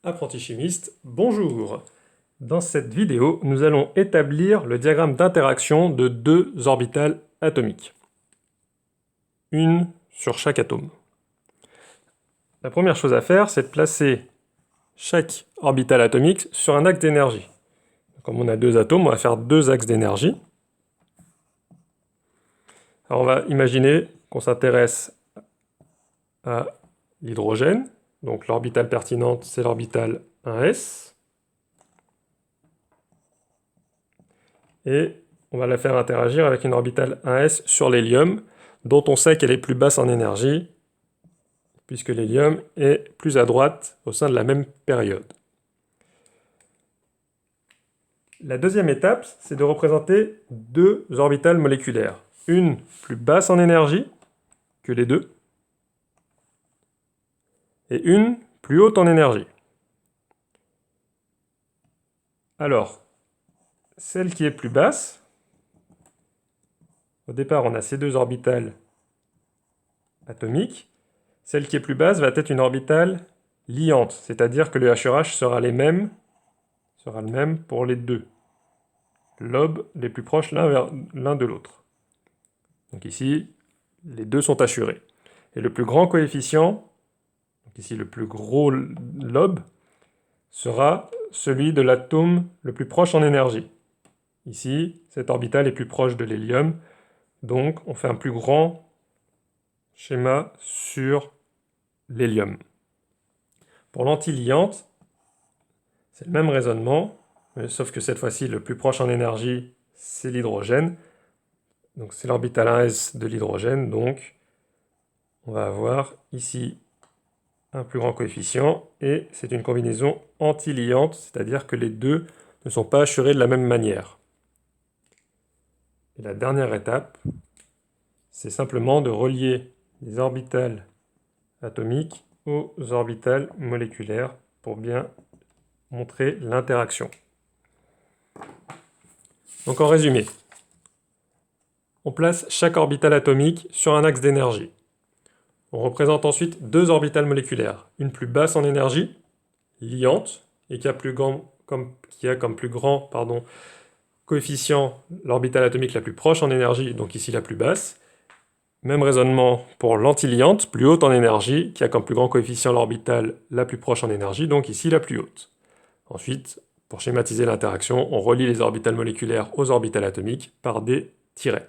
Apprenti chimiste, bonjour! Dans cette vidéo, nous allons établir le diagramme d'interaction de deux orbitales atomiques. Une sur chaque atome. La première chose à faire, c'est de placer chaque orbitale atomique sur un axe d'énergie. Comme on a deux atomes, on va faire deux axes d'énergie. Alors on va imaginer qu'on s'intéresse à l'hydrogène. Donc l'orbitale pertinente, c'est l'orbitale 1s. Et on va la faire interagir avec une orbitale 1s sur l'hélium, dont on sait qu'elle est plus basse en énergie, puisque l'hélium est plus à droite au sein de la même période. La deuxième étape, c'est de représenter deux orbitales moléculaires. Une plus basse en énergie que les deux, et une plus haute en énergie. Alors, celle qui est plus basse, au départ on a ces deux orbitales atomiques. Celle qui est plus basse va être une orbitale liante, c'est-à-dire que le HEH sera le même pour les deux lobes les plus proches l'un de l'autre. Donc ici, les deux sont assurés. Et le plus grand coefficient, donc ici le plus gros lobe, sera celui de l'atome le plus proche en énergie. Ici, cette orbitale est plus proche de l'hélium, donc on fait un plus grand schéma sur l'hélium. Pour l'antiliante, c'est le même raisonnement, sauf que cette fois-ci, le plus proche en énergie, c'est l'hydrogène. Donc c'est l'orbitale 1s de l'hydrogène, donc on va avoir ici un plus grand coefficient, et c'est une combinaison antiliante, c'est-à-dire que les deux ne sont pas assurés de la même manière. Et la dernière étape, c'est simplement de relier les orbitales atomiques aux orbitales moléculaires pour bien montrer l'interaction. Donc en résumé, on place chaque orbitale atomique sur un axe d'énergie. On représente ensuite deux orbitales moléculaires, une plus basse en énergie, liante, et qui a comme plus grand coefficient l'orbitale atomique la plus proche en énergie, donc ici la plus basse. Même raisonnement pour l'antiliante, plus haute en énergie, qui a comme plus grand coefficient l'orbitale la plus proche en énergie, donc ici la plus haute. Ensuite, pour schématiser l'interaction, on relie les orbitales moléculaires aux orbitales atomiques par des tirets.